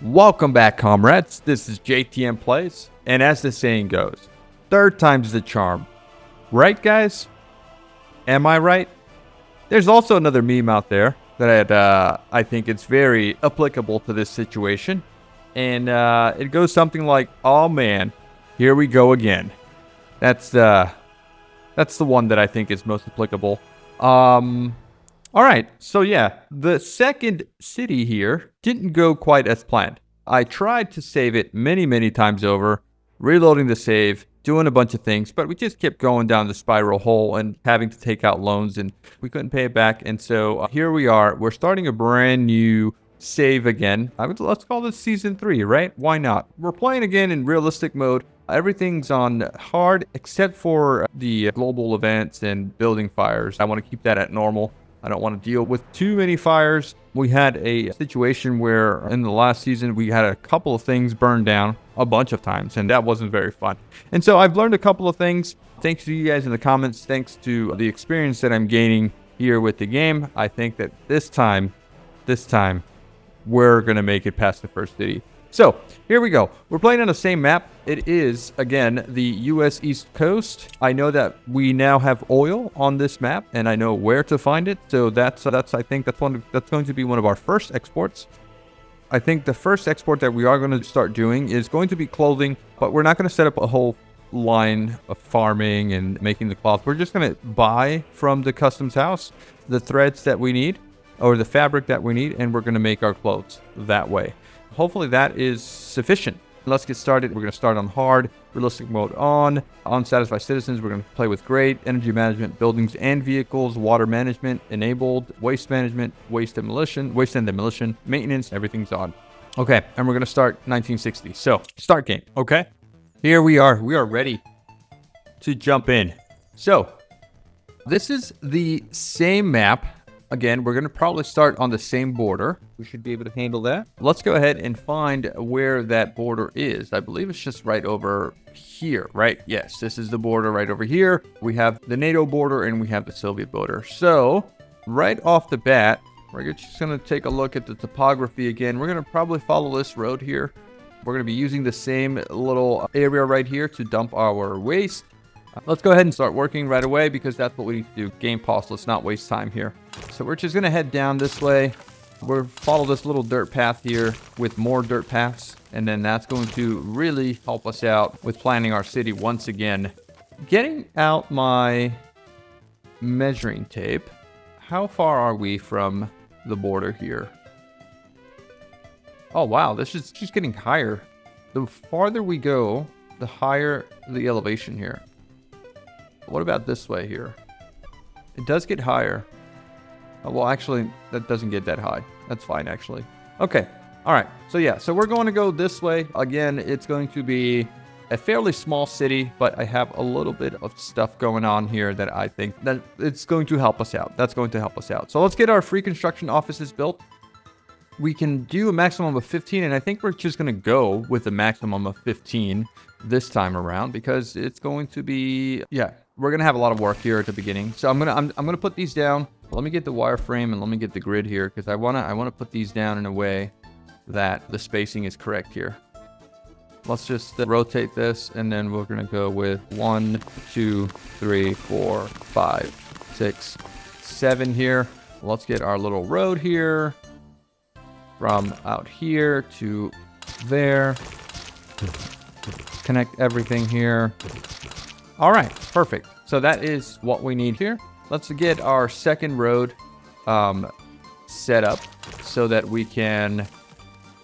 Welcome back, comrades. This is JTM Plays, and as the saying goes, third time's the charm. Right, guys? Am I right? There's also another meme out there that I think it's very applicable to this situation, and it goes something like, "Oh man, here we go again." That's the one that I think is most applicable. All right, so yeah, the second city here didn't go quite as planned. I tried to save it many times over, reloading the save, doing a bunch of things, but we just kept going down the spiral hole and having to take out loans, and we couldn't pay it back. And so here we are. We're starting a brand new save again. Let's call this season 3, right? Why not? We're playing again in realistic mode. Everything's on hard except for the global events and building fires. I want to keep that at normal. I don't want to deal with too many fires. We had a situation where in the last season, we had a couple of things burned down a bunch of times, and that wasn't very fun. And so I've learned a couple of things. Thanks to you guys in the comments. Thanks to the experience that I'm gaining here with the game. I think that this time, we're going to make it past the first city. So here we go. We're playing on the same map. It is, again, the U.S. East Coast. I know that we now have oil on this map, and I know where to find it. So that's I think that's going to be one of our first exports. I think the first export that we are going to start doing is going to be clothing, but we're not going to set up a whole line of farming and making the cloth. We're just going to buy from the customs house the threads that we need or the fabric that we need, and we're going to make our clothes that way. Hopefully that is sufficient. Let's get started. We're going to start on hard, realistic mode on, unsatisfied citizens. We're going to play with great, energy management, buildings and vehicles, water management, enabled, waste management, waste and demolition, maintenance, everything's on. Okay, and we're going to start 1960. So, start game. Okay, here we are. We are ready to jump in. So, this is the same map. Again, we're going to probably start on the same border. We should be able to handle that. Let's go ahead and find where that border is. I believe it's just right over here, right? Yes, this is the border right over here. We have the NATO border and we have the Soviet border. So, right off the bat, we're just going to take a look at the topography again. We're going to probably follow this road here. We're going to be using the same little area right here to dump our waste. Let's go ahead and start working right away because that's what we need to do. Game pause. Let's not waste time here. So we're just going to head down this way. We'll follow this little dirt path here with more dirt paths. And then that's going to really help us out with planning our city once again. Getting out my measuring tape. How far are we from the border here? Oh, wow. This is just getting higher. The farther we go, the higher the elevation here. What about this way here? It does get higher. Oh, well, actually, that doesn't get that high. That's fine, actually. Okay. All right. So, yeah. So, we're going to go this way. Again, it's going to be a fairly small city, but I have a little bit of stuff going on here that I think that it's going to help us out. That's going to help us out. So, let's get our free construction offices built. We can do a maximum of 15, and I think we're just going to go with a maximum of 15 this time around because it's going to be, yeah, we're going to have a lot of work here at the beginning. So I'm going to put these down. Let me get the wireframe and let me get the grid here because I want to put these down in a way that the spacing is correct here. Let's just rotate this, and then we're going to go with 1, 2, 3, 4, 5, 6, 7 here. Let's get our little road here from out here to there. Connect everything here. All right, perfect. So that is what we need here. Let's get our second road set up so that we can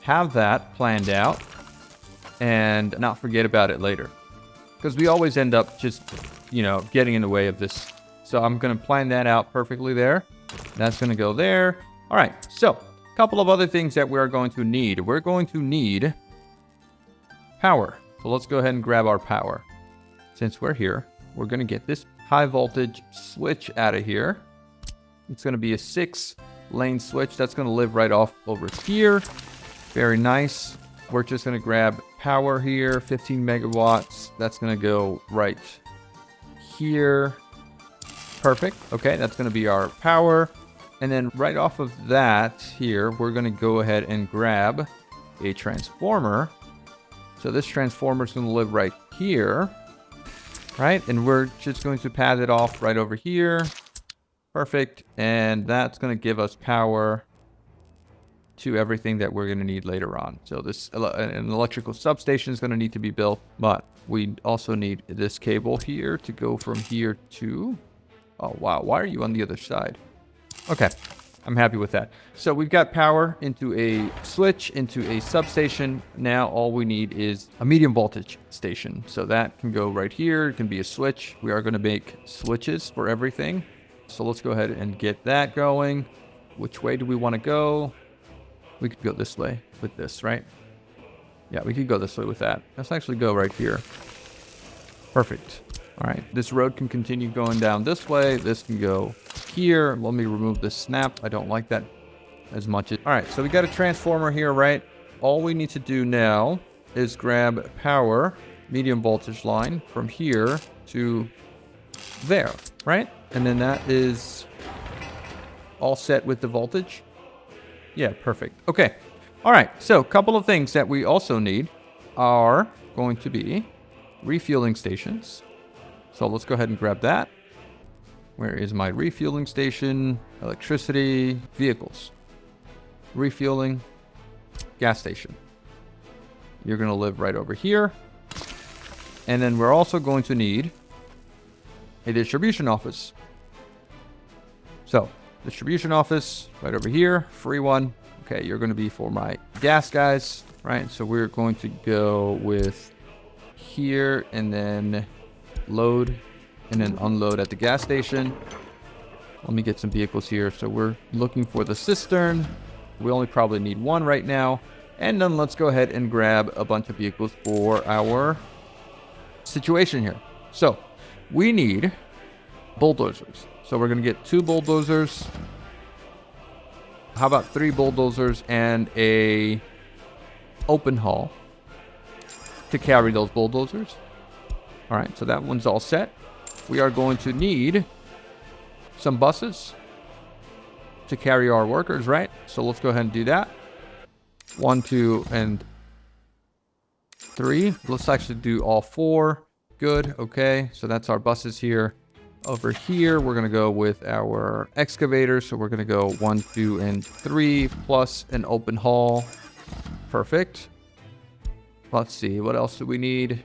have that planned out and not forget about it later. Because we always end up just, getting in the way of this. So I'm going to plan that out perfectly there. That's going to go there. All right, so a couple of other things that we're going to need. We're going to need power. So let's go ahead and grab our power. Since we're here, we're going to get this high voltage switch out of here. It's going to be a 6-lane switch. That's going to live right off over here. Very nice. We're just going to grab power here, 15 megawatts. That's going to go right here. Perfect. Okay, that's going to be our power. And then right off of that here, we're going to go ahead and grab a transformer. So this transformer is going to live right here, right? And we're just going to pad it off right over here. Perfect. And that's going to give us power to everything that we're going to need later on. So this an electrical substation is going to need to be built, but we also need this cable here to go from here to... Oh, wow. Why are you on the other side? Okay. I'm happy with that. So we've got power into a switch, into a substation. Now all we need is a medium voltage station. So that can go right here. It can be a switch. We are going to make switches for everything. So let's go ahead and get that going. Which way do we want to go? We could go this way with this, right? Yeah, we could go this way with that. Let's actually go right here. Perfect. All right, this road can continue going down this way. This can go here. Let me remove this snap. I don't like that as much. All right, so we got a transformer here, right? All we need to do now is grab power, medium voltage line from here to there, right? And then that is all set with the voltage. Yeah, perfect. Okay. All right, so a couple of things that we also need are going to be refueling stations. So let's go ahead and grab that. Where is my refueling station? Electricity, vehicles. Refueling, gas station. You're going to live right over here. And then we're also going to need a distribution office. So, distribution office right over here, free one. Okay, you're going to be for my gas guys, right? So we're going to go with here and then load and then unload at the gas station. Let me get some vehicles here. So we're looking for the cistern. We only probably need one right now. And then let's go ahead and grab a bunch of vehicles for our situation here. So we need bulldozers. So we're going to get 2 bulldozers. How about 3 bulldozers and a open haul to carry those bulldozers? All right, so that one's all set. We are going to need some buses to carry our workers, right? So let's go ahead and do that. 1, 2, and 3. Let's actually do all 4. Good, okay. So that's our buses here. Over here, we're going to go with our excavator. So we're going to go 1, 2, and 3 plus an open haul. Perfect. Let's see. What else do we need?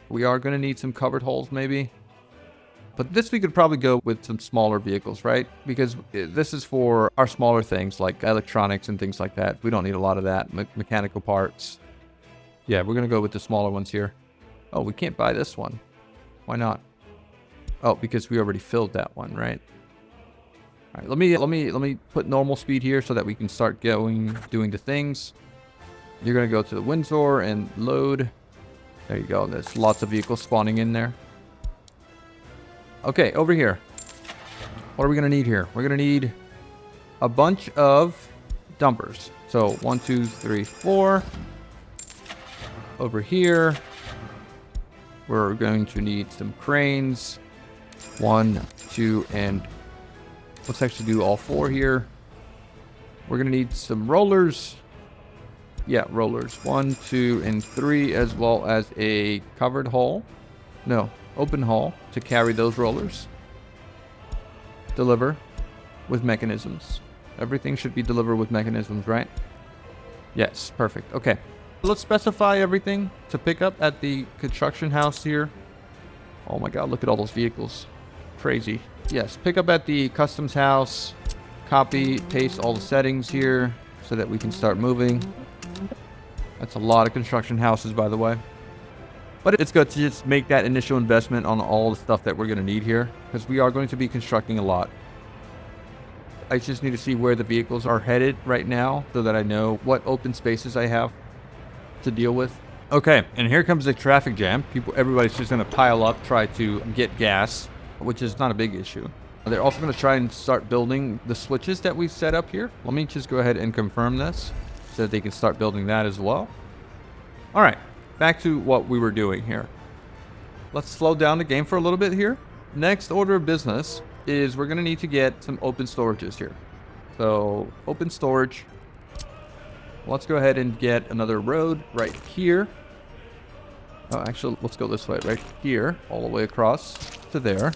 We are going to need some covered holes maybe. But this we could probably go with some smaller vehicles, right? Because this is for our smaller things like electronics and things like that. We don't need a lot of that. Mechanical parts. Yeah, we're going to go with the smaller ones here. Oh, we can't buy this one. Why not? Oh, because we already filled that one, right? All right, let me put normal speed here so that we can start doing the things. You're going to go to the Windsor and load. There you go. There's lots of vehicles spawning in there. Okay, over here. What are we going to need here? We're going to need a bunch of dumpers. So 1, 2, 3, 4. Over here, we're going to need some cranes. 1, 2, and let's actually do all 4 here. We're going to need some rollers. Yeah, rollers. 1, 2, and 3, as well as a covered hole. No, open hole to carry those rollers. Deliver with mechanisms. Everything should be delivered with mechanisms, right? Yes, perfect. Okay. Let's specify everything to pick up at the construction house here. Oh my god, look at all those vehicles. Crazy. Yes, pick up at the customs house. Copy, paste all the settings here so that we can start moving. That's a lot of construction houses, by the way. But it's good to just make that initial investment on all the stuff that we're going to need here, because we are going to be constructing a lot. I just need to see where the vehicles are headed right now so that I know what open spaces I have to deal with. Okay, and here comes the traffic jam. Everybody's just going to pile up, try to get gas, which is not a big issue. They're also going to try and start building the switches that we've set up here. Let me just go ahead and confirm this so that they can start building that as well. All right, back to what we were doing here. Let's slow down the game for a little bit here. Next order of business is we're going to need to get some open storages here. So open storage. let's go ahead and get another road right here. Oh, actually, let's go this way, right here, all the way across to there.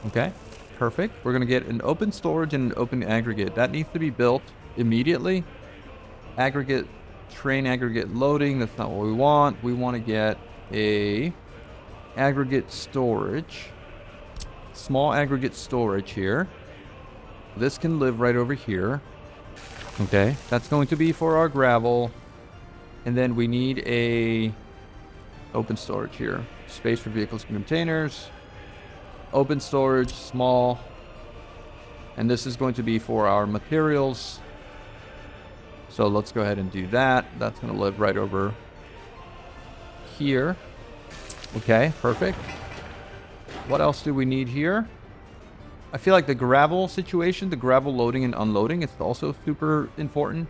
Okay, perfect. We're going to get an open storage and an open aggregate. That needs to be built immediately. Aggregate, train aggregate loading, that's not what we want. We want to get a aggregate storage. Small aggregate storage here. This can live right over here. Okay, that's going to be for our gravel. And then we need a open storage here. Space for vehicles and containers. Open storage, small. And this is going to be for our materials. So let's go ahead and do that. That's going to live right over here. Okay, perfect. What else do we need here? I feel like the gravel situation, the gravel loading and unloading, is also super important.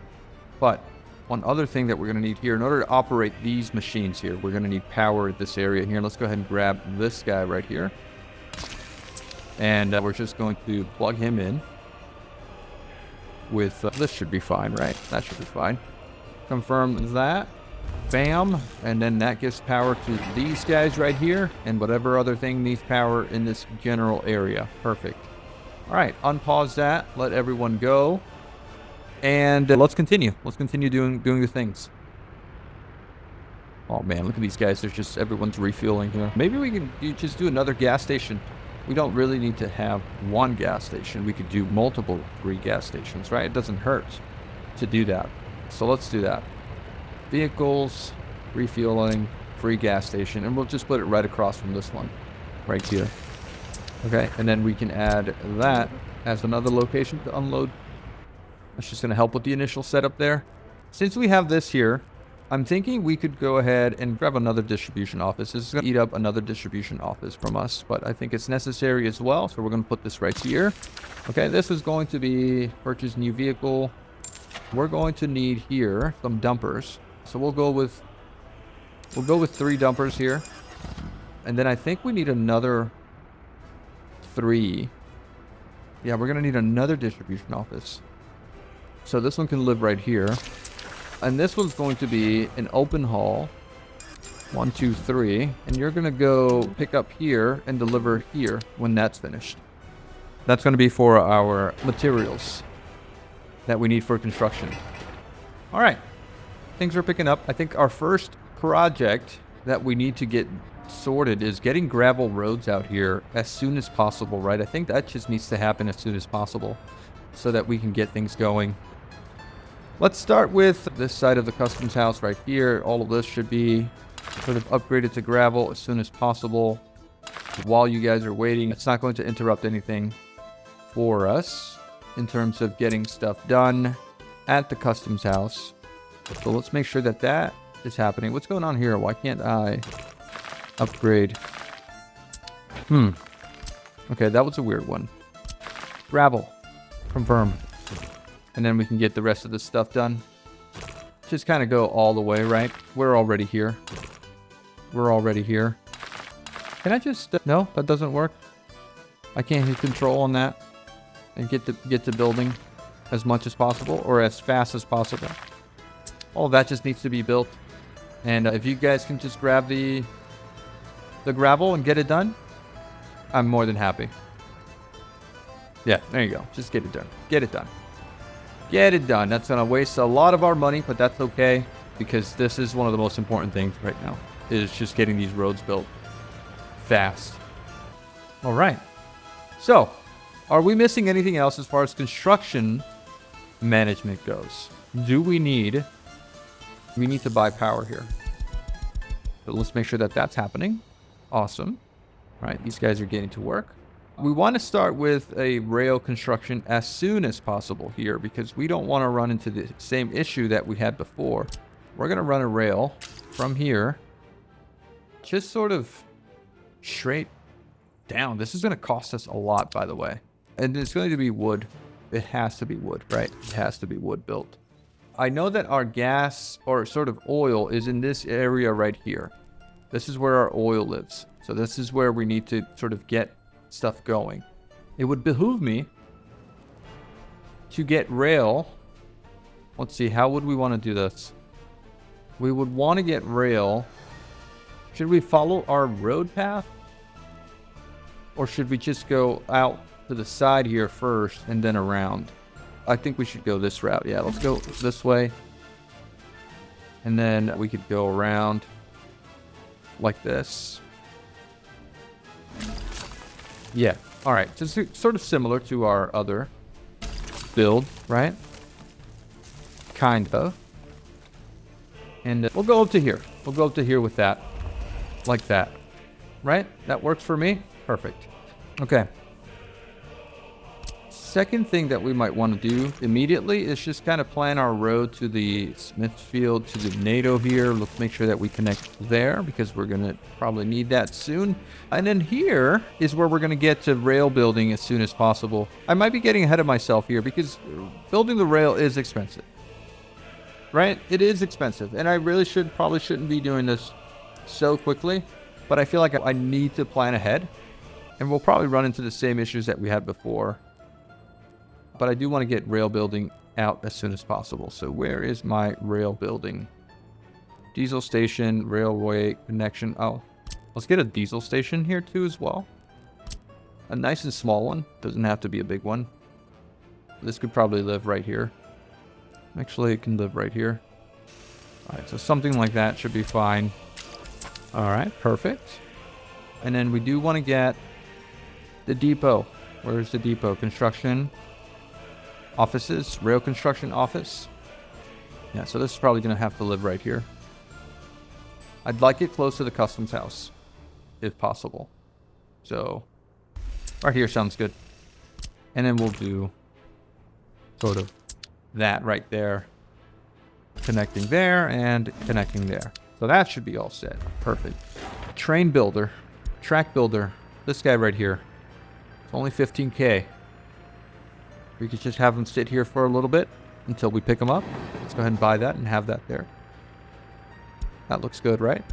But one other thing that we're going to need here, in order to operate these machines here, we're going to need power at this area here. Let's go ahead and grab this guy right here. And we're just going to plug him in with, this should be fine, right? That should be fine. Confirm that. Bam. And then that gives power to these guys right here. And whatever other thing needs power in this general area. Perfect. All right. Unpause that. Let everyone go. And let's continue. Let's continue doing the things. Oh, man. Look at these guys. There's just everyone's refueling here. Maybe we can just do another gas station. We don't really need to have one gas station. We could do multiple free gas stations, right? It doesn't hurt to do that. So let's do that. Vehicles, refueling, free gas station. And we'll just put it right across from this one. Right here. Okay, and then we can add that as another location to unload. That's just going to help with the initial setup there. Since we have this here, I'm thinking we could go ahead and grab another distribution office. This is going to eat up another distribution office from us, but I think it's necessary as well. So we're going to put this right here. Okay, this is going to be purchase new vehicle. We're going to need here some dumpers. So we'll go with 3 dumpers here. And then I think we need another 3. Yeah, we're going to need another distribution office. So this one can live right here. And this one's going to be an open haul. 1, 2, 3. And you're going to go pick up here and deliver here when that's finished. That's going to be for our materials that we need for construction. All right. Things are picking up. I think our first project that we need to get sorted is getting gravel roads out here as soon as possible, right? I think that just needs to happen as soon as possible so that we can get things going. Let's start with this side of the customs house right here. All of this should be sort of upgraded to gravel as soon as possible. While you guys are waiting, it's not going to interrupt anything for us in terms of getting stuff done at the customs house. So let's make sure that that is happening. What's going on here? Why can't I upgrade? Okay, that was a weird one. Gravel. Confirm. And then we can get the rest of the stuff done. Just kind of go all the way, right? We're already here. We're already here. Can I just... no, that doesn't work. I can't hit control on that and get to building as much as possible or as fast as possible. All that just needs to be built. And if you guys can just grab the gravel and get it done, I'm more than happy. Yeah, there you go. Just get it done. Get it done. Get it done. That's going to waste a lot of our money, but that's okay because this is one of the most important things right now is just getting these roads built fast. All right. So, are we missing anything else as far as construction management goes? Do we need to buy power here. So let's make sure that that's happening. Awesome. All right, these guys are getting to work. We want to start with a rail construction as soon as possible here because we don't want to run into the same issue that we had before. We're going to run a rail from here, just sort of straight down. This is going to cost us a lot, by the way. And it's going to be wood. It has to be wood, right? It has to be wood built. I know that our gas or sort of oil is in this area right here. This is where our oil lives. So this is where we need to sort of get stuff going. It would behoove me to get rail Let's see, how would we want to do this? We would want to get rail. Should we follow our road path? Or should we just go out to the side here first and then around? I think we should go this route. Yeah, let's go this way. And then we could go around like this. Yeah, all right. Just sort of similar to our other build, right? Kind of. And we'll go up to here. We'll go up to here with that. Like that. Right? That works for me? Perfect. Okay. Second thing that we might want to do immediately is just kind of plan our road to the Smithfield, to the NATO here. Let's make sure that we connect there because we're going to probably need that soon. And then here is where we're going to get to rail building as soon as possible. I might be getting ahead of myself here because building the rail is expensive. Right? It is expensive. And I really probably shouldn't be doing this so quickly. But I feel like I need to plan ahead. And we'll probably run into the same issues that we had before. But I do want to get rail building out as soon as possible. So where is my rail building? Diesel station, railway connection. Oh, let's get a diesel station here too as well. A nice and small one. Doesn't have to be a big one. This could probably live right here. Actually, it can live right here. All right, so something like that should be fine. All right, perfect. And then we do want to get the depot. Where's the depot? Construction. Offices, rail construction office. Yeah, so this is probably going to have to live right here. I'd like it close to the customs house, if possible. So, right here sounds good. And then we'll do sort of that right there. Connecting there and connecting there. So that should be all set. Perfect. Train builder, track builder. This guy right here. It's only 15K. We could just have them sit here for a little bit until we pick them up. Let's go ahead and buy that and have that there. That looks good, right?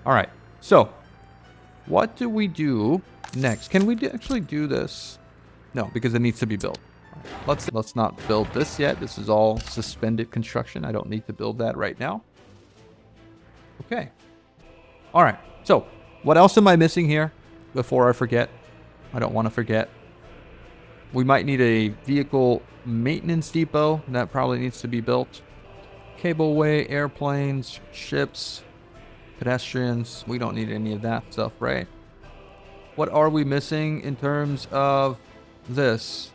All right. So, what do we do next? Can we actually do this? No, because it needs to be built. Right. Let's not build this yet. This is all suspended construction. I don't need to build that right now. Okay. All right. So, what else am I missing here before I forget? I don't want to forget. We might need a vehicle maintenance depot. That probably needs to be built. Cableway, airplanes, ships, pedestrians. We don't need any of that stuff, right? What are we missing in terms of this?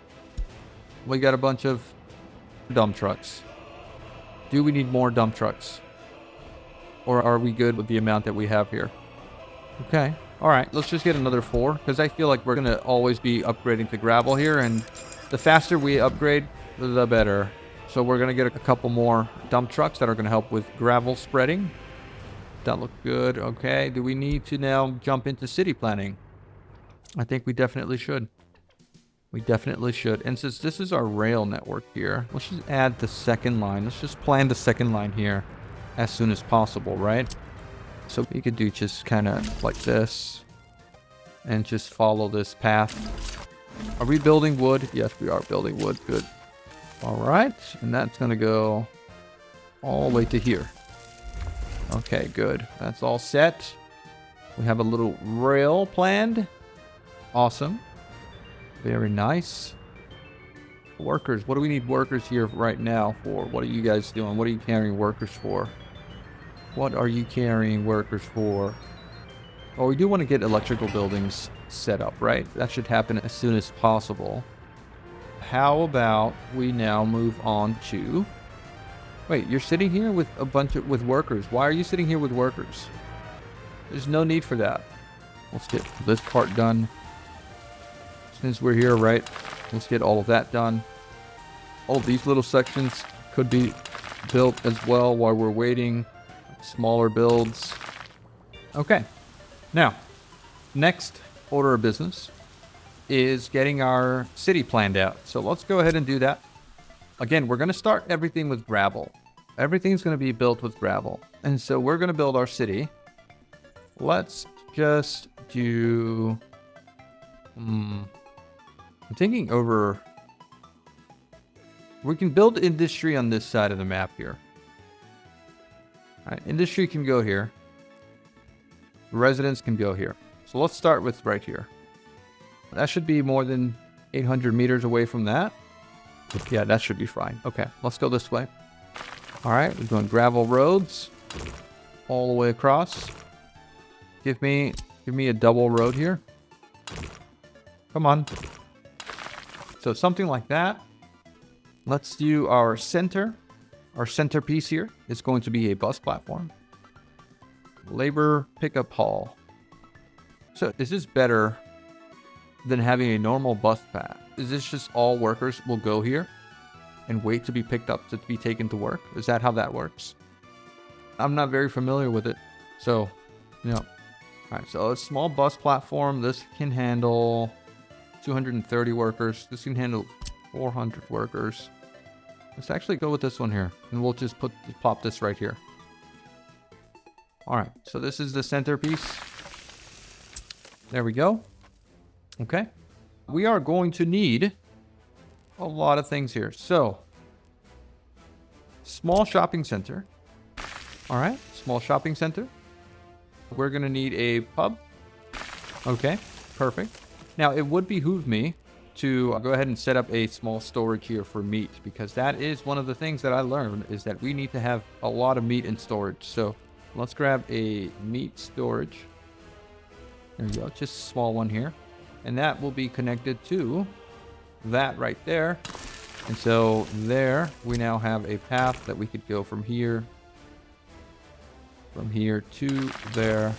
We got a bunch of dump trucks. Do we need more dump trucks? Or are we good with the amount that we have here? Okay. All right, let's just get another 4 because I feel like we're going to always be upgrading to gravel here. And the faster we upgrade, the better. So we're going to get a couple more dump trucks that are going to help with gravel spreading. That looked good. Okay, do we need to now jump into city planning? I think we definitely should. We definitely should. And since this is our rail network here, let's just add the second line. Let's just plan the second line here as soon as possible, right? So we could do just kind of like this and just follow this path. Are we building wood? Yes, we are building wood. Good. All right. And that's going to go all the way to here. Okay, good. That's all set. We have a little rail planned. Awesome. Very nice. Workers. What do we need workers here right now for? What are you guys doing? What are you carrying workers for? What are you carrying workers for? Oh, we do want to get electrical buildings set up, right? That should happen as soon as possible. How about we now move on to... Wait, you're sitting here with a bunch of workers. Why are you sitting here with workers? There's no need for that. Let's get this part done. Since we're here, right? Let's get all of that done. All of these little sections could be built as well while we're waiting. Smaller builds. Okay. Now, next order of business is getting our city planned out. So let's go ahead and do that. Again, we're going to start everything with gravel. Everything's going to be built with gravel. And so we're going to build our city. Let's just do... I'm thinking over We can build industry on this side of the map here. All right, industry can go here. Residents can go here. So let's start with right here. That should be more than 800 meters away from that. Yeah, that should be fine. Okay, let's go this way. All right, we're doing gravel roads all the way across. Give me a double road here. Come on. So something like that. Let's do our center. Our centerpiece here is going to be a bus platform. Labor pickup hall. So is this better than having a normal bus path? Is this just all workers will go here and wait to be picked up to be taken to work? Is that how that works? I'm not very familiar with it. So, you know. All right, so a small bus platform. This can handle 230 workers. This can handle 400 workers. Let's actually go with this one here. And we'll just plop this right here. All right, so this is the centerpiece. There we go. Okay. We are going to need a lot of things here. So, small shopping center. All right, small shopping center. We're going to need a pub. Okay, perfect. Now, it would behoove me to go ahead and set up a small storage here for meat, because that is one of the things that I learned, is that we need to have a lot of meat in storage. So let's grab a meat storage. There we go, just a small one here. And that will be connected to that right there. And so there we now have a path that we could go from here to there.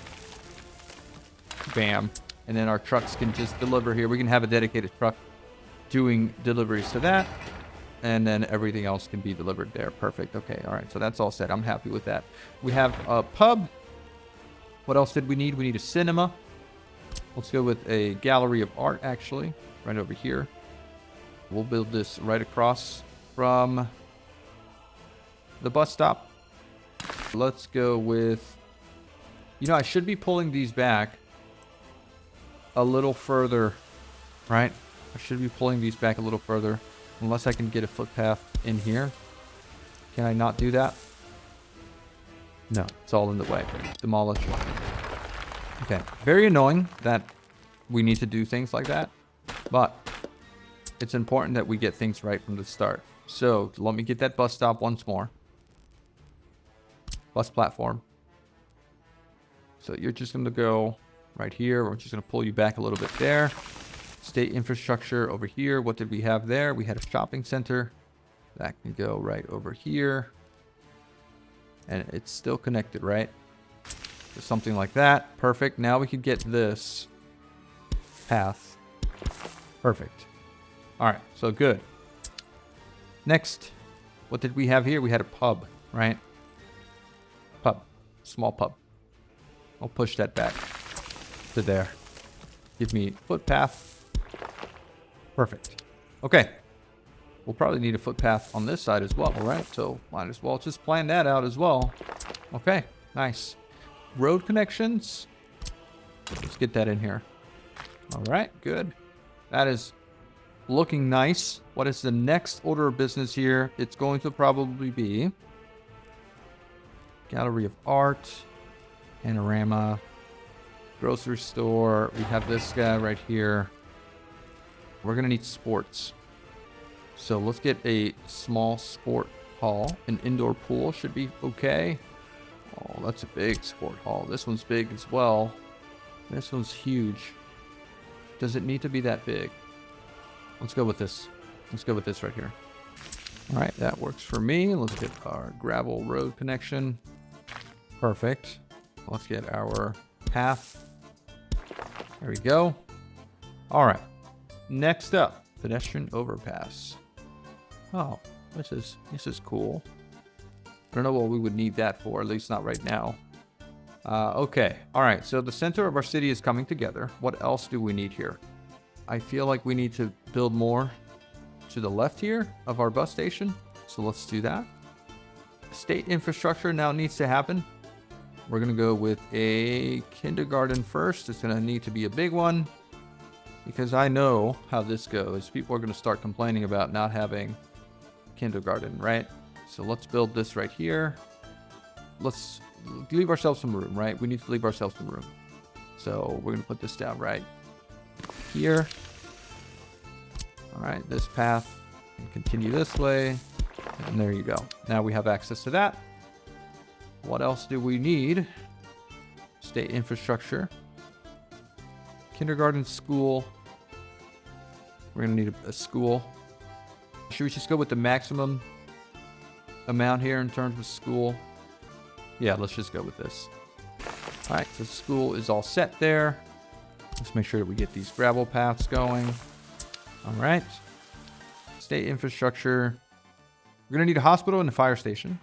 Bam. And then our trucks can just deliver here. We can have a dedicated truck doing deliveries to that. And then everything else can be delivered there. Perfect. Okay. All right. So that's all set. I'm happy with that. We have a pub. What else did we need? We need a cinema. Let's go with a gallery of art, actually, right over here. We'll build this right across from the bus stop. Let's go with, you know, I should be pulling these back a little further, right? I should be pulling these back a little further, unless I can get a footpath in here. Can I not do that? No, it's all in the way. Demolish. Okay, very annoying that we need to do things like that, but it's important that we get things right from the start. So let me get that bus stop once more. Bus platform. So you're just going to go right here. We're just going to pull you back a little bit there. State infrastructure over here. What did we have there? We had a shopping center. That can go right over here. And it's still connected, right? So something like that. Perfect. Now we can get this path. Perfect. All right. So good. Next, what did we have here? We had a pub, right? Pub. Small pub. I'll push that back to there. Give me footpath. Perfect. Okay. We'll probably need a footpath on this side as well, right? So might as well just plan that out as well. Okay. Nice. Road connections. Let's get that in here. All right. Good. That is looking nice. What is the next order of business here? It's going to probably be gallery of art, panorama, grocery store. We have this guy right here. We're going to need sports. So let's get a small sport hall. An indoor pool should be okay. Oh, that's a big sport hall. This one's big as well. This one's huge. Does it need to be that big? Let's go with this. Let's go with this right here. All right, that works for me. Let's get our gravel road connection. Perfect. Let's get our path. There we go. All right. Next up, pedestrian overpass. Oh, this is cool. I don't know what we would need that for, at least not right now. Okay. All right. So the center of our city is coming together. What else do we need here? I feel like we need to build more to the left here of our bus station. So let's do that. State infrastructure now needs to happen. We're going to go with a kindergarten first. It's going to need to be a big one, because I know how this goes. People are going to start complaining about not having kindergarten, right? So let's build this right here. Let's leave ourselves some room, right? We need to leave ourselves some room. So we're going to put this down right here. All right, this path, and continue this way. And there you go. Now we have access to that. What else do we need? State infrastructure. Kindergarten, school. We're going to need a school. Should we just go with the maximum amount here in terms of school? Yeah, let's just go with this. All right, so school is all set there. Let's make sure that we get these gravel paths going. All right. State infrastructure. We're going to need a hospital and a fire station.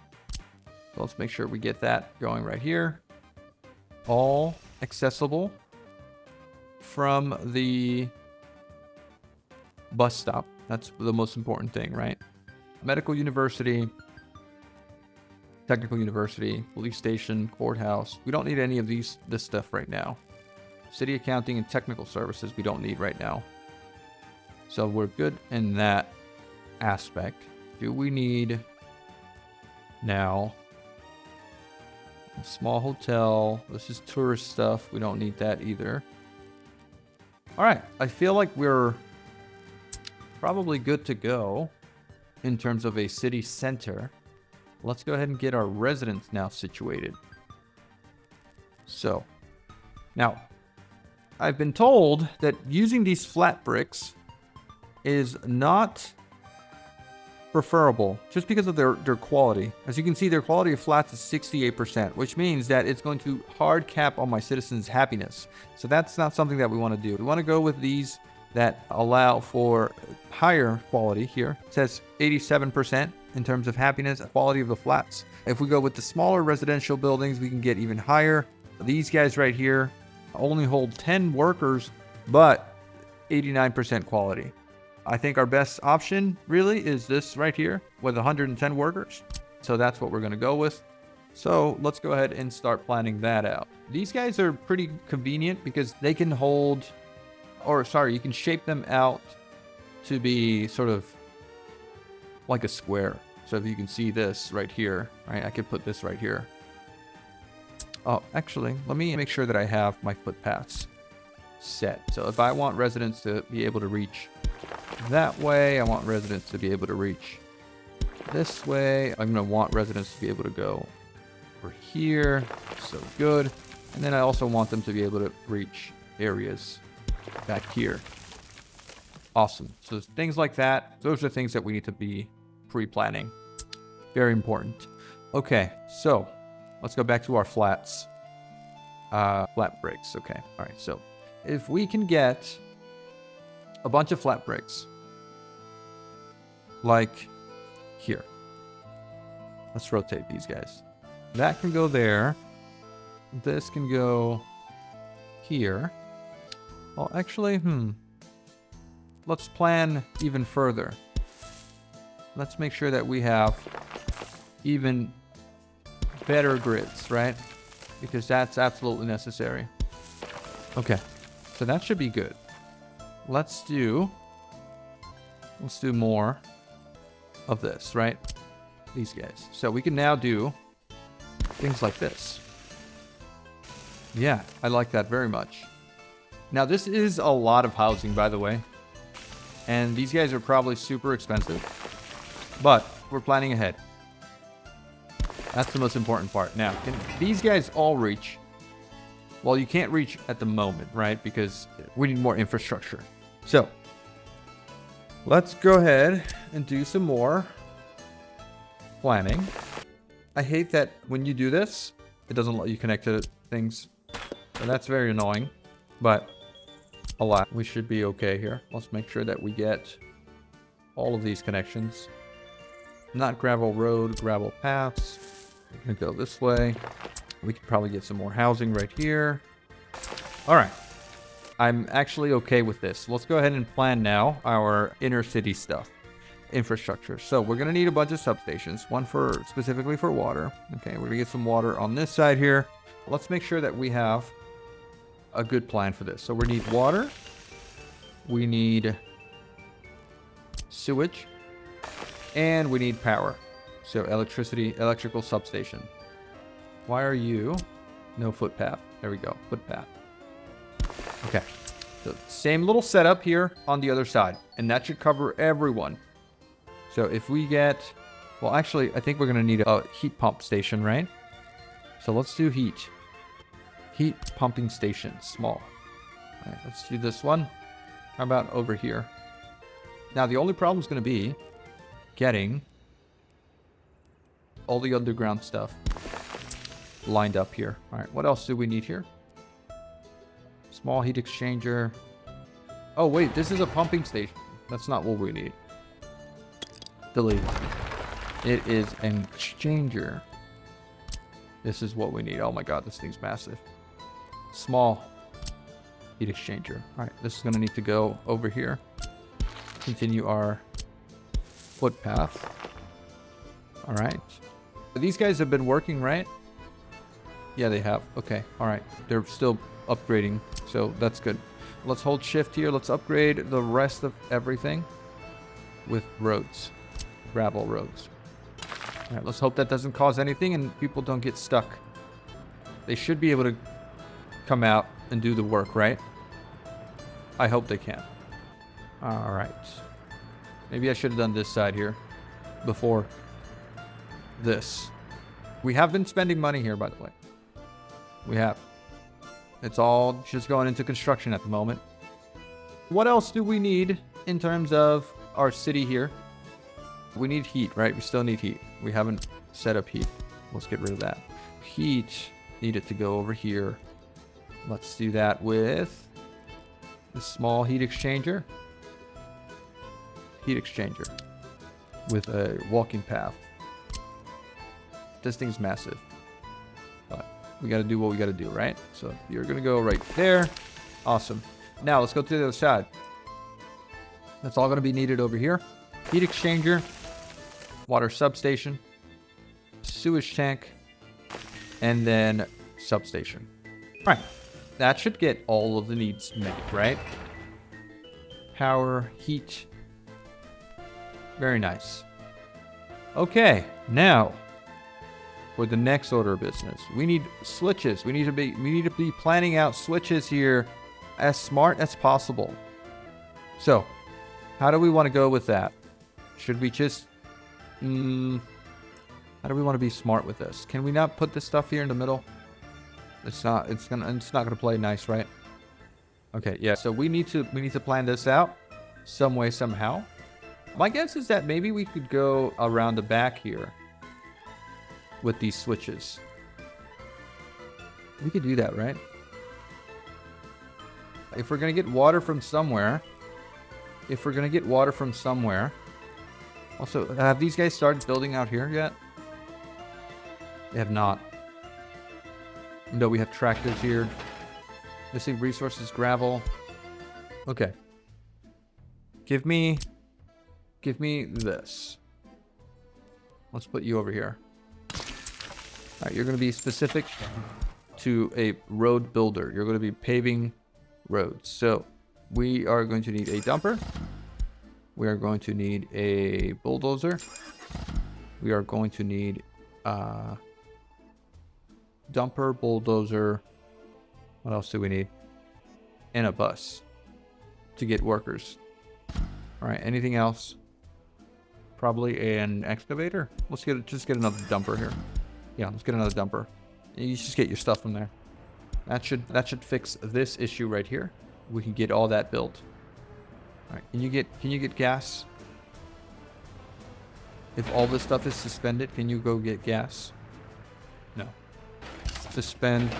So let's make sure we get that going right here. All accessible from the bus stop. That's the most important thing, right? Medical university, technical university, police station, courthouse. We don't need any of this stuff right now. City accounting and technical services we don't need right now. So we're good in that aspect. Do we need now a small hotel? This is tourist stuff. We don't need that either. All right. I feel like we're probably good to go in terms of a city center. Let's go ahead and get our residents now situated. So now I've been told that using these flat bricks is not preferable just because of their quality. As you can see, their quality of flats is 68%, which means that it's going to hard cap on my citizens' happiness. So that's not something that we want to do. We want to go with these that allow for higher quality here. It says 87% in terms of happiness, quality of the flats. If we go with the smaller residential buildings, we can get even higher. These guys right here only hold 10 workers, but 89% quality. I think our best option really is this right here with 110 workers. So that's what we're going to go with. So let's go ahead and start planning that out. These guys are pretty convenient because they can hold, or sorry, you can shape them out to be sort of like a square. So if you can see this right here, right, I could put this right here. Oh, actually, let me make sure that I have my footpaths set. So if I want residents to be able to reach that way, I want residents to be able to reach this way. I'm going to want residents to be able to go over here. So good. And then I also want them to be able to reach areas back here. Awesome. So things like that, those are things that we need to be pre-planning. Very important. Okay, so let's go back to our flats. Flat bricks. Okay. All right. So if we can get a bunch of flat bricks like here. Let's rotate these guys. That can go there. This can go here. Well, actually, let's plan even further. Let's make sure that we have even better grids, right? Because that's absolutely necessary. Okay, so that should be good. Let's do more of this, right? These guys. So we can now do things like this. Yeah, I like that very much. Now this is a lot of housing, by the way. And these guys are probably super expensive. But we're planning ahead. That's the most important part. Now, can these guys all reach? Well, you can't reach at the moment, right? Because we need more infrastructure. So, let's go ahead and do some more planning. I hate that when you do this, it doesn't let you connect to things. So that's very annoying. But, we should be okay here. Let's make sure that we get all of these connections. Not gravel road, gravel paths. We're gonna go this way. We could probably get some more housing right here. All right. I'm actually okay with this. Let's go ahead and plan now our inner city stuff. Infrastructure. So we're gonna need a bunch of substations. One specifically for water. Okay, we're gonna get some water on this side here. Let's make sure that we have a good plan for this. So we need water. We need sewage. And we need power. So electricity, electrical substation. Why are you? No footpath. There we go. Footpath. Okay. So same little setup here on the other side. And that should cover everyone. So if we get... Well, actually, I think we're going to need a heat pump station, right? So let's do heat. Heat pumping station. Small. All right, let's do this one. How about over here? Now, the only problem is going to be getting all the underground stuff lined up here. All right, what else do we need here? Small heat exchanger. Oh, wait, this is a pumping station. That's not what we need. Delete. It is an exchanger. This is what we need. Oh my god, this thing's massive. Small heat exchanger. All right, this is going to need to go over here. Continue our footpath. All right. These guys have been working, right? Yeah, they have. Okay. All right. They're still upgrading, so that's good. Let's hold shift here. Let's upgrade the rest of everything with roads. Gravel roads. All right, let's hope that doesn't cause anything and people don't get stuck. They should be able to come out and do the work, right? I hope they can. All right. Maybe I should have done this side here before this. We have been spending money here, by the way. We have. It's all just going into construction at the moment. What else do we need in terms of our city here? We need heat, right? We still need heat. We haven't set up heat. Let's get rid of that. Heat needed to go over here. Let's do that with the small heat exchanger. Heat exchanger with a walking path. This thing's massive. But we got to do what we got to do, right? So you're going to go right there. Awesome. Now let's go to the other side. That's all going to be needed over here. Heat exchanger. Water substation, sewage tank, and then substation. All right, that should get all of the needs met, right? Power, heat. Very nice. Okay, now for the next order of business, we need switches. We need to be planning out switches here as smart as possible. So, how do we want to go with that? Should we just how do we want to be smart with this? Can we not put this stuff here in the middle? It's not gonna play nice, right? Okay, yeah, so we need to plan this out some way, somehow. My guess is that maybe we could go around the back here with these switches. We could do that, right? If we're gonna get water from somewhere, Also, have these guys started building out here yet? They have not. No, we have tractors here. Missing resources, gravel. Okay. Give me this. Let's put you over here. All right, you're going to be specific to a road builder. You're going to be paving roads. So we are going to need a dumper. We are going to need a bulldozer. We are going to need dumper, bulldozer. What else do we need? And a bus to get workers. All right, anything else? Probably an excavator. Let's just get another dumper here. Yeah, let's get another dumper. You just get your stuff from there. That should fix this issue right here. We can get all that built. All right, can you get gas? If all this stuff is suspended, can you go get gas? No. Suspend.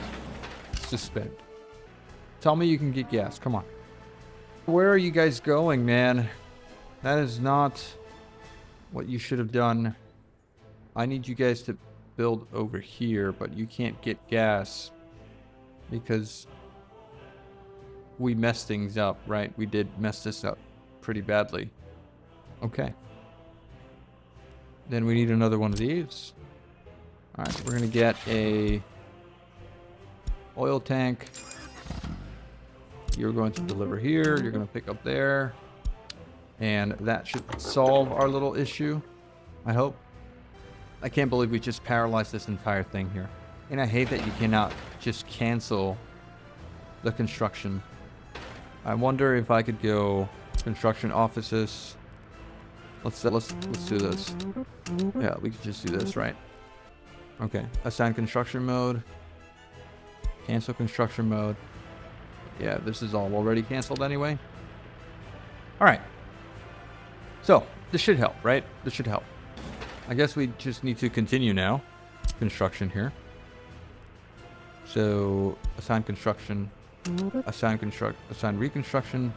Tell me you can get gas. Come on. Where are you guys going, man? That is not what you should have done. I need you guys to build over here, but you can't get gas because we messed things up, right? We did mess this up pretty badly. Okay. Then we need another one of these. All right, we're going to get a oil tank. You're going to deliver here. You're going to pick up there. And that should solve our little issue. I hope. I can't believe we just paralyzed this entire thing here. And I hate that you cannot just cancel the construction. I wonder if I could go construction offices. Let's do this. Yeah, we could just do this, right? Okay. Assign construction mode. Cancel construction mode. Yeah, this is all already canceled anyway. All right. So this should help, right? This should help. I guess we just need to continue now. Construction here. So assign construction. Assign reconstruction.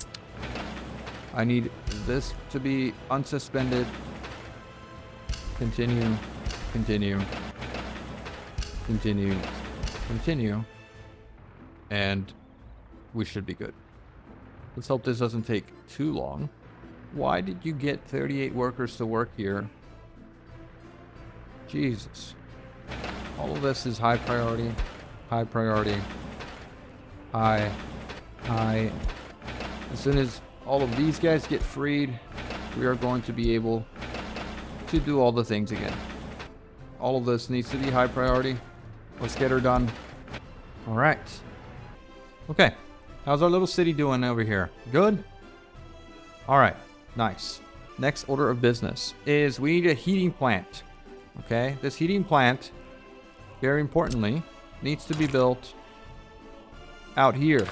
I need this to be unsuspended. Continue. Continue. Continue. Continue. And we should be good. Let's hope this doesn't take too long. Why did you get 38 workers to work here? Jesus. All of this is high priority. High priority. High. High. As soon as all of these guys get freed, we are going to be able to do all the things again. All of this needs to be high priority. Let's get her done. All right. Okay. How's our little city doing over here? Good? All right. Nice. Next order of business is we need a heating plant. Okay. This heating plant, very importantly, needs to be built out here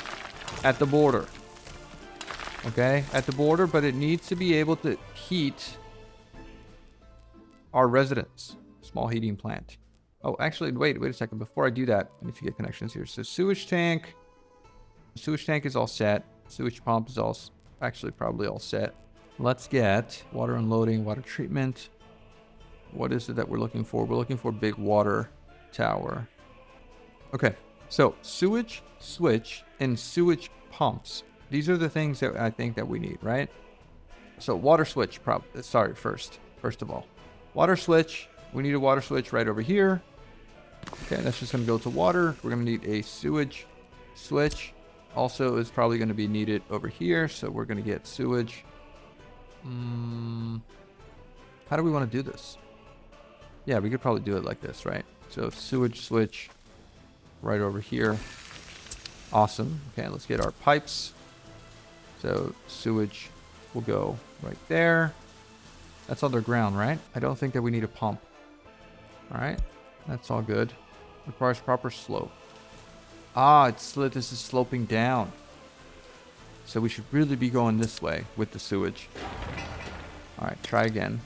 at the border. Okay. At the border, but it needs to be able to heat our residents. Small heating plant. Oh, actually, wait a second. Before I do that, I need to get connections here. So sewage tank. Sewage tank is all set. Sewage pump is all actually probably all set. Let's get water unloading, water treatment. What is it that we're looking for? We're looking for big water tower. Okay, so sewage, switch, and sewage pumps. These are the things that I think that we need, right? So water switch, first of all. Water switch, we need a water switch right over here. Okay, that's just gonna go to water. We're gonna need a sewage switch. Also is probably gonna be needed over here, so we're gonna get sewage. How do we wanna do this? Yeah, we could probably do it like this, right? So sewage switch right over here. Awesome. Okay, let's get our pipes. So sewage will go right there. That's underground, right? I don't think that we need a pump. All right, that's all good. Requires proper slope. Ah, this is sloping down. So we should really be going this way with the sewage. All right, try again.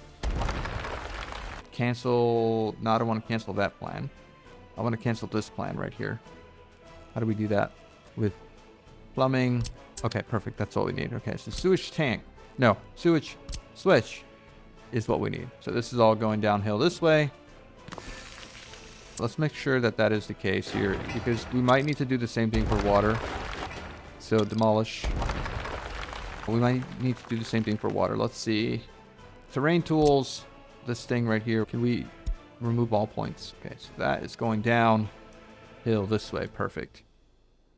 Cancel. No, I don't want to cancel that plan. I want to cancel this plan right here. How do we do that? With plumbing. Okay, perfect. That's all we need. Okay, so sewage tank. No, sewage switch is what we need. So this is all going downhill this way. Let's make sure that that is the case here, because we might need to do the same thing for water. So demolish. We might need to do the same thing for water. Let's see. Terrain tools. This thing right here. Can we remove all points? Okay, so that is going downhill this way. Perfect.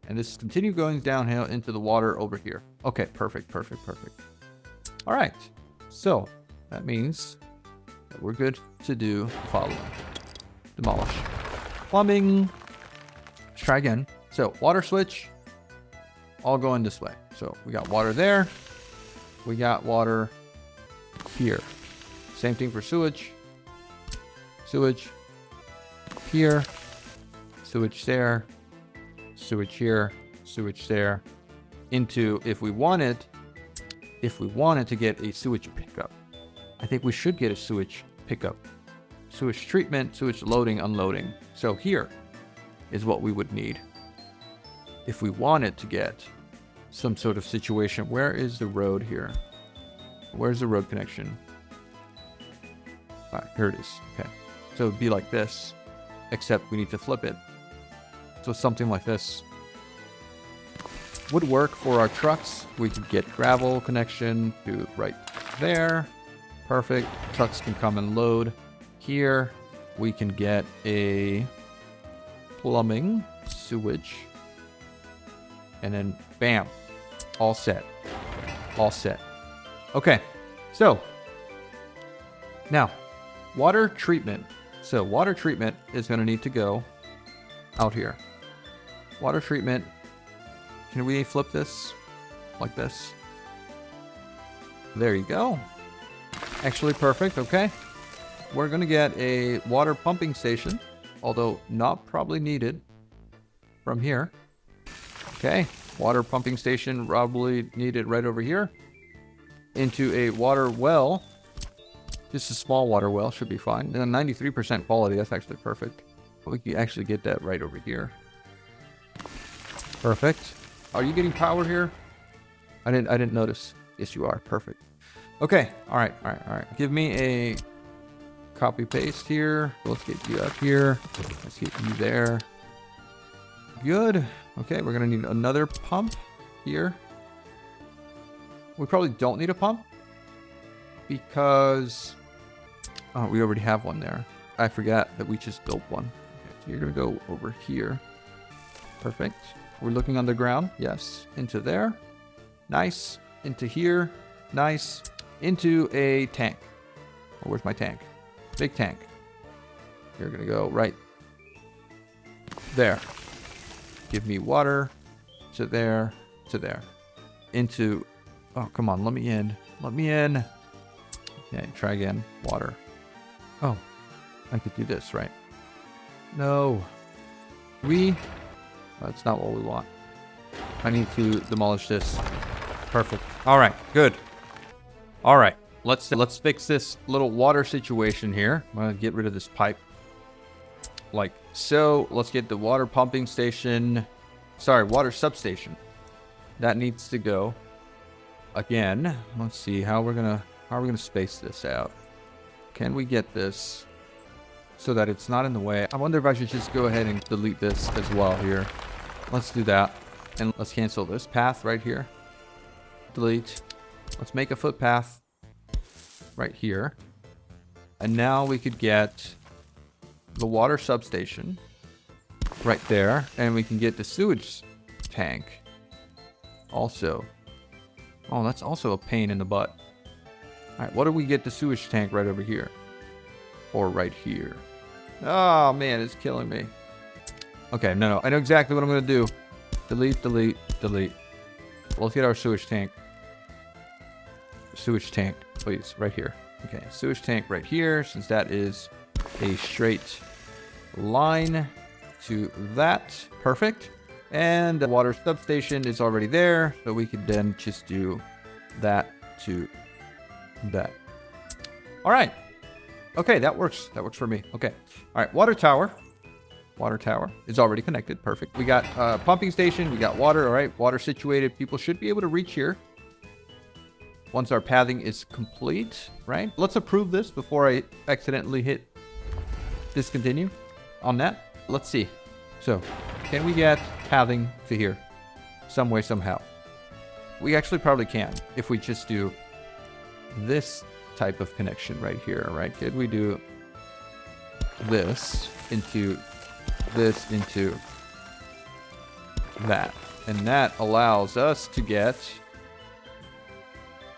And this continue going downhill into the water over here. Okay, perfect. All right. So that means that we're good to do the following. Demolish. Plumbing. Let's try again. So water switch. All going this way. So we got water there. We got water here. Same thing for sewage. Sewage here. Sewage there. Sewage here. Sewage there. Into, if we wanted to get a sewage pickup, I think we should get a sewage pickup. Sewage treatment, sewage loading, unloading. So here is what we would need if we wanted to get some sort of situation. Where is the road here? Where's the road connection? All right, here it is. Okay. So it'd be like this, except we need to flip it. So something like this would work for our trucks. We could get gravel connection to right there. Perfect. Trucks can come and load. Here we can get a plumbing, sewage, and then bam, all set. All set. Okay, so now Water treatment. So water treatment is going to need to go out here. Water treatment. Can we flip this like this? There you go. Actually perfect. Okay. We're going to get a water pumping station, although not probably needed from here. Okay. Water pumping station probably needed right over here. Into a water well. Just a small water well should be fine. And 93% quality, that's actually perfect. We can actually get that right over here. Perfect. Are you getting power here? I didn't notice. Yes, you are. Perfect. Okay. All right. Give me a copy paste here. Let's get you up here. Let's get you there. Good. Okay, we're gonna need another pump here. We probably don't need a pump because we already have one there. I forgot that we just built one. Okay, so you're gonna go over here. Perfect. We're looking underground. Yes. Into there. Nice. Into here. Nice. Into a tank. Oh, where's my tank? Big tank. You're gonna go right there. Give me water to there, to there. Into, oh, come on, let me in. Let me in. Okay, try again. Water. Oh, I could do this, right? No. That's not what we want. I need to demolish this. Perfect. All right, good. All right, let's fix this little water situation here. I'm gonna get rid of this pipe. Like so. Let's get the water pumping station. Sorry, water substation. That needs to go. Again, let's see how we're gonna space this out. Can we get this so that it's not in the way? I wonder if I should just go ahead and delete this as well here. Let's do that. And let's cancel this path right here. Delete. Let's make a footpath right here. And now we could get the water substation right there. And we can get the sewage tank also. Oh, that's also a pain in the butt. All right, what do we get the sewage tank right over here? Or right here? Oh, man, it's killing me. Okay, no. I know exactly what I'm going to do. Delete, delete, delete. Let's get our sewage tank. Sewage tank, please, right here. Okay, sewage tank right here, since that is a straight line to that. Perfect. And the water substation is already there, so we could then just do that to that. All right. Okay, that works. That works for me. Okay. All right, water tower. Water tower is already connected. Perfect. We got pumping station. We got water. All right, water situated. People should be able to reach here once our pathing is complete, right? Let's approve this before I accidentally hit discontinue on that. Let's see. So, can we get pathing to here some way, somehow? We actually probably can if we just do this type of connection right here, right? Could we do this into that? And that allows us to get...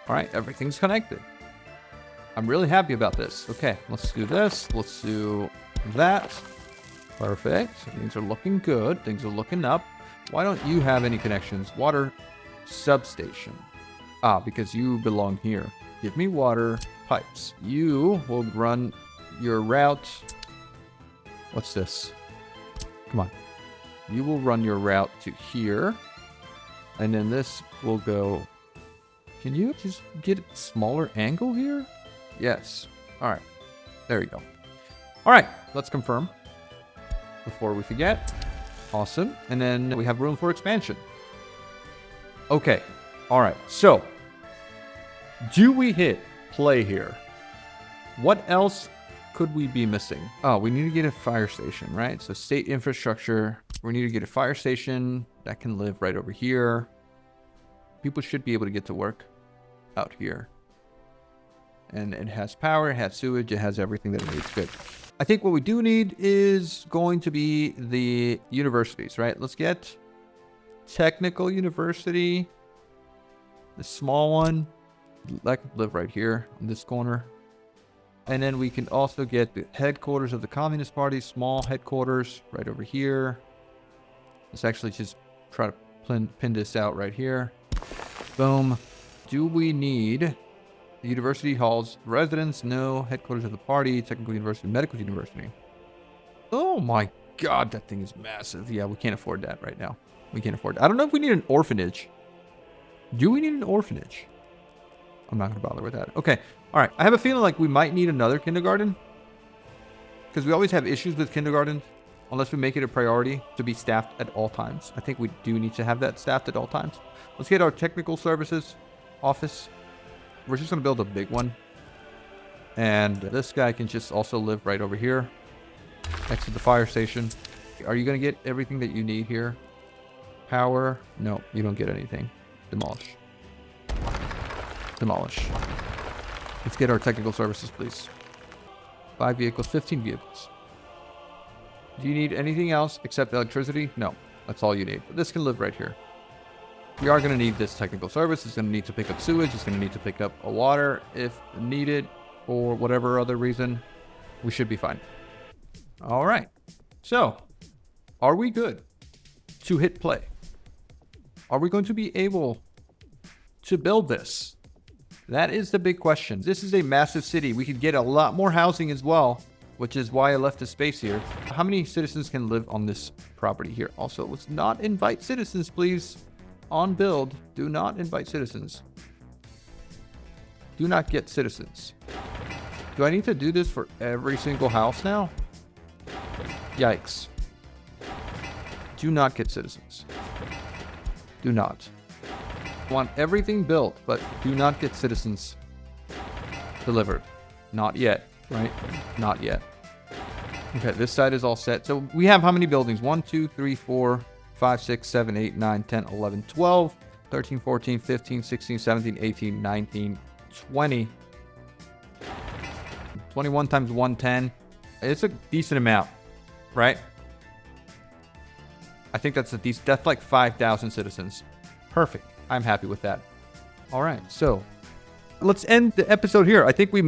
All right, everything's connected. I'm really happy about this. Okay, let's do this. Let's do that. Perfect. Things are looking good. Things are looking up. Why don't you have any connections? Water substation. Ah, because you belong here. Give me water pipes. You will run your route. What's this? Come on. You will run your route to here. And then this will go... Can you just get a smaller angle here? Yes. All right. There you go. All right. Let's confirm before we forget. Awesome. And then we have room for expansion. Okay. All right. So, do we hit play here? What else could we be missing? Oh, we need to get a fire station, right? So state infrastructure. We need to get a fire station that can live right over here. People should be able to get to work out here. And it has power, it has sewage, it has everything that it needs. Good. I think what we do need is going to be the universities, right? Let's get technical university. The small one. That could live right here in this corner. And then we can also get the headquarters of the Communist Party, small headquarters right over here. Let's actually just try to pin this out right here. Boom. Do we need the university halls, residence? No. Headquarters of the party, technical university, medical university. Oh my God, that thing is massive. Yeah, we can't afford that right now. We can't afford it. I don't know if we need an orphanage. Do we need an orphanage? I'm not going to bother with that. Okay. All right. I have a feeling like we might need another kindergarten. Because we always have issues with kindergarten. Unless we make it a priority to be staffed at all times. I think we do need to have that staffed at all times. Let's get our technical services office. We're just going to build a big one. And this guy can just also live right over here. Next to the fire station. Are you going to get everything that you need here? Power? No, you don't get anything. Demolish. Demolish. Let's get our technical services, please. 5 vehicles, 15 vehicles. Do you need anything else except electricity? No, that's all you need. But this can live right here. We are going to need this technical service. It's going to need to pick up sewage. It's going to need to pick up a water if needed for whatever other reason. We should be fine. All right. So, are we good to hit play? Are we going to be able to build this? That is the big question. This is a massive city. We could get a lot more housing as well, which is why I left the space here. How many citizens can live on this property here? Also, let's not invite citizens, please. On build, do not invite citizens. Do not get citizens. Do I need to do this for every single house now? Yikes. Do not get citizens. Do not. Want everything built, but do not get citizens delivered. Not yet, right? Not yet. Okay, this side is all set. So we have how many buildings? 1, 2, 3, 4, 5, 6, 7, 8, 9, 10, 11, 12, 13, 14, 15, 16, 17, 18, 19, 20. 21 times 110. It's a decent amount, right? I think that's a decent, that's like 5,000 citizens. Perfect. I'm happy with that. All right, so let's end the episode here. I think we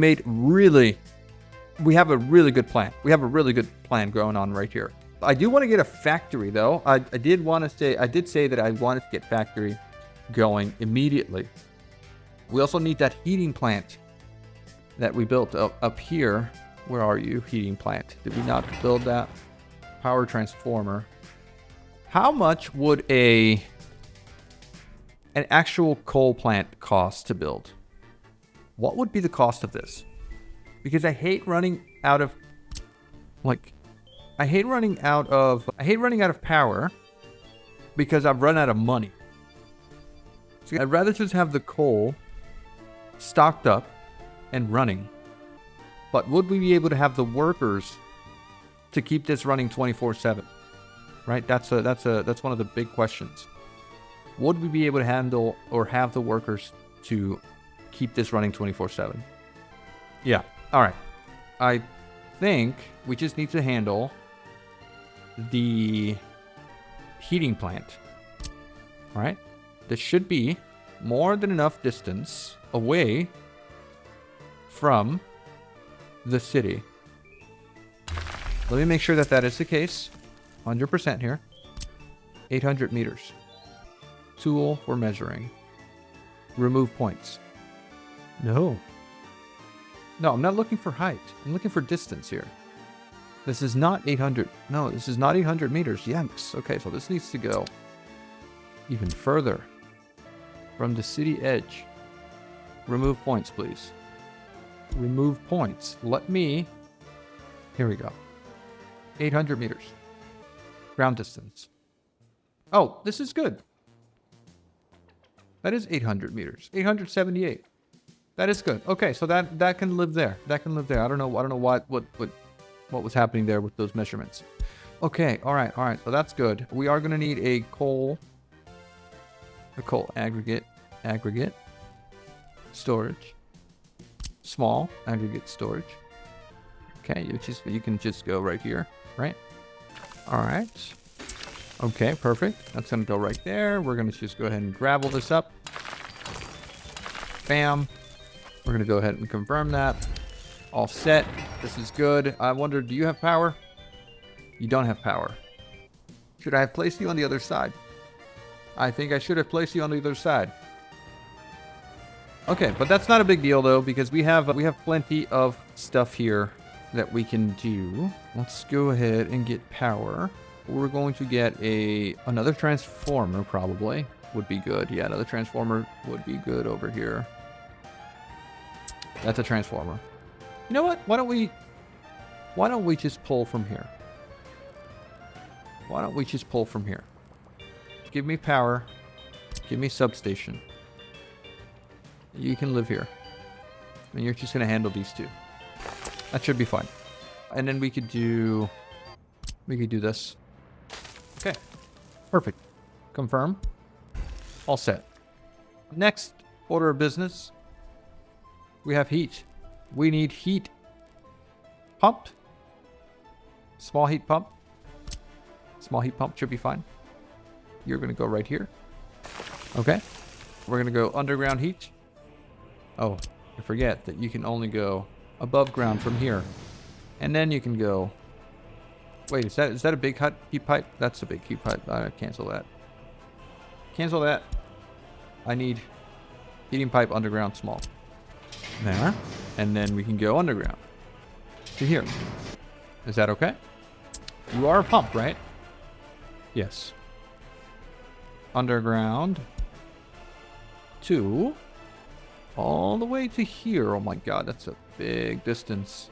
have a really good plan. We have a really good plan going on right here. I do want to get a factory though. I did say that I wanted to get factory going immediately. We also need that heating plant that we built up here. Where are you, heating plant? Did we not build that? Power transformer. How much would an actual coal plant cost to build? What would be the cost of this? Because I hate running out of power because I've run out of money. So I'd rather just have the coal stocked up and running. But would we be able to have the workers to keep this running 24/7? Right? That's one of the big questions. Would we be able to handle or have the workers to keep this running 24/7? Yeah. All right. I think we just need to handle the heating plant. All right. This should be more than enough distance away from the city. Let me make sure that is the case. 100% here. 800 meters. Tool for measuring. Remove points. No, I'm not looking for height. I'm looking for distance here. This is not 800. No, this is not 800 meters. Yikes. Okay, so this needs to go even further from the city edge. Remove points, please. Remove points. Here we go. 800 meters. Ground distance. Oh, this is good. That is 800 meters. 878. That is good. Okay, so that can live there. That can live there. I don't know what was happening there with those measurements. Okay, all right. So that's good. We are going to need a coal aggregate storage. Small aggregate storage. Okay, you can just go right here, right? All right. Okay, perfect. That's going to go right there. We're going to just go ahead and gravel this up. Bam. We're going to go ahead and confirm that. All set. This is good. I wonder, do you have power? You don't have power. Should I have placed you on the other side? I think I should have placed you on the other side. Okay, but that's not a big deal though, because we have plenty of stuff here that we can do. Let's go ahead and get power. We're going to get another transformer probably. Would be good. Yeah, another transformer would be good over here. That's a transformer. You know what? Why don't we just pull from here? Why don't we just pull from here? Give me power. Give me substation. You can live here. And you're just going to handle these two. That should be fine. And then we could do this. Okay. Perfect. Confirm. All set. Next order of business. We have heat. We need heat pumped. Small heat pump. Small heat pump should be fine. You're going to go right here. Okay. We're going to go underground heat. Oh, I forget that you can only go above ground from here. And then you can go... Wait, is that a big heat pipe? That's a big heat pipe. Cancel that. Cancel that. I need heating pipe underground small. There. And then we can go underground to here. Is that okay? You are a pump, right? Yes. Underground to all the way to here. Oh my god, that's a big distance.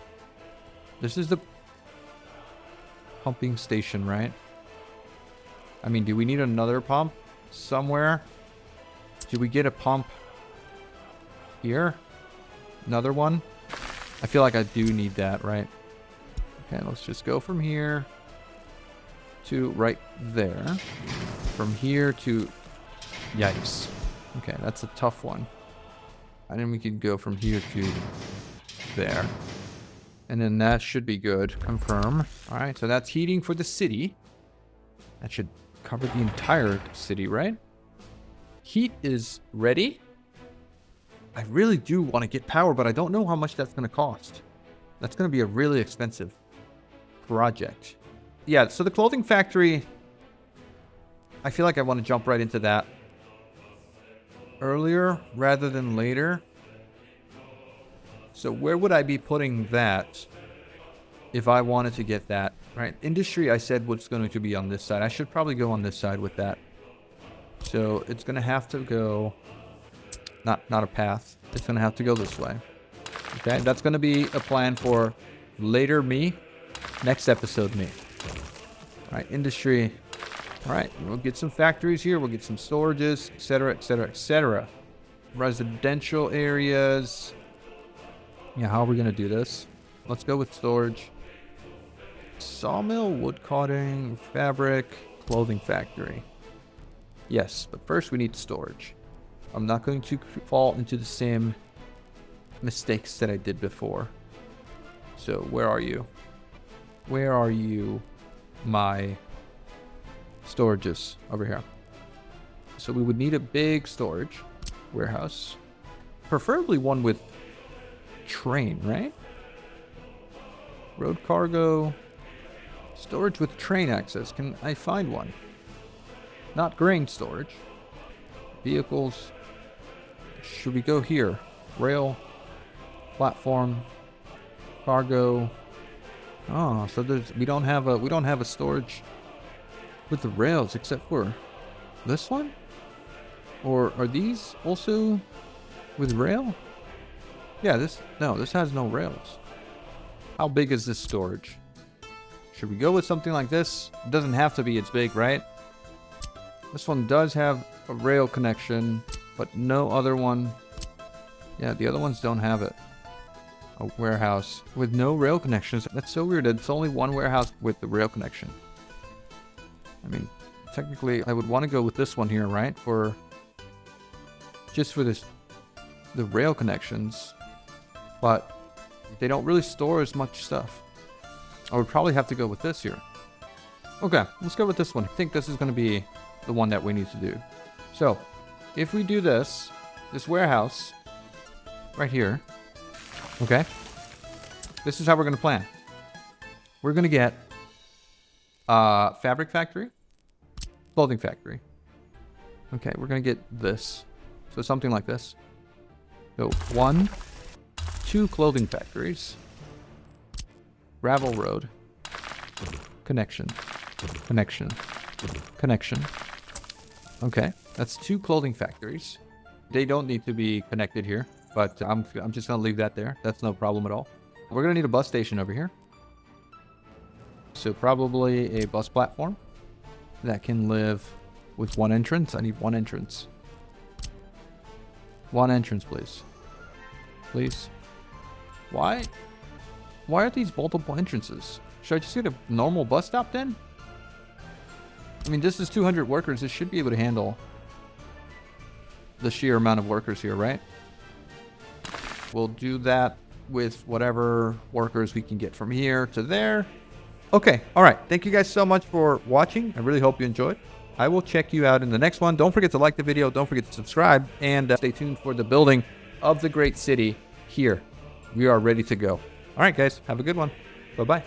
This is the pumping station, right? I mean, do we need another pump somewhere? Do we get a pump here? Another one? I feel like I do need that, right? Okay, let's just go from here to right there. From here to... Yikes. Okay, that's a tough one. And then we could go from here to there. And then that should be good. Confirm. Alright, so that's heating for the city. That should cover the entire city, right? Heat is ready. I really do want to get power, but I don't know how much that's going to cost. That's going to be a really expensive project. Yeah, so the clothing factory, I feel like I want to jump right into that earlier rather than later. So where would I be putting that if I wanted to get that, right? Industry, I said, was going to be on this side. I should probably go on this side with that. So it's going to have to go, not a path. It's going to have to go this way. Okay, that's going to be a plan for later me, next episode me. All right, industry. All right, we'll get some factories here. We'll get some storages, etc., etc., etc. Residential areas. Yeah, how are we going to do this? Let's go with storage. Sawmill, wood cutting, fabric, clothing factory. Yes, but first we need storage. I'm not going to fall into the same mistakes that I did before. So where are you? Where are you, my storages? Over here. So we would need a big storage warehouse. Preferably one with train, right? Road cargo. Storage with train access. Can I find one? Not grain storage. Vehicles. Should we go here? Rail. Platform. Cargo. Oh, so we don't have a storage with the rails except for this one? Or are these also with rail? Yeah, this has no rails. How big is this storage? Should we go with something like this? It doesn't have to be as big, right? This one does have a rail connection, but no other one. Yeah, the other ones don't have it. A warehouse with no rail connections. That's so weird. It's only one warehouse with the rail connection. I mean, technically, I would want to go with this one here, right? Just for this, the rail connections. But they don't really store as much stuff. I would probably have to go with this here. Okay, let's go with this one. I think this is going to be the one that we need to do. So, if we do this warehouse right here, okay, This is how we're going to plan. We're going to get fabric factory, clothing factory. Okay, we're going to get this. So something like this. So 1, 2 clothing factories. Gravel road. Connection. Connection. Connection. Okay, that's 2 clothing factories. They don't need to be connected here, but I'm just going to leave that there. That's no problem at all. We're going to need a bus station over here. So probably a bus platform that can live with 1 entrance. I need 1 entrance. 1 entrance, please. Please. Why are these multiple entrances? Should I just get a normal bus stop then? I mean, this is 200 workers. This should be able to handle the sheer amount of workers here, right? We'll do that with whatever workers we can get from here to there. Okay, all right. Thank you guys so much for watching. I really hope you enjoyed. I will check you out in the next one. Don't forget to like the video. Don't forget to subscribe. And stay tuned for the building of the great city here. We are ready to go. All right, guys. Have a good one. Bye-bye.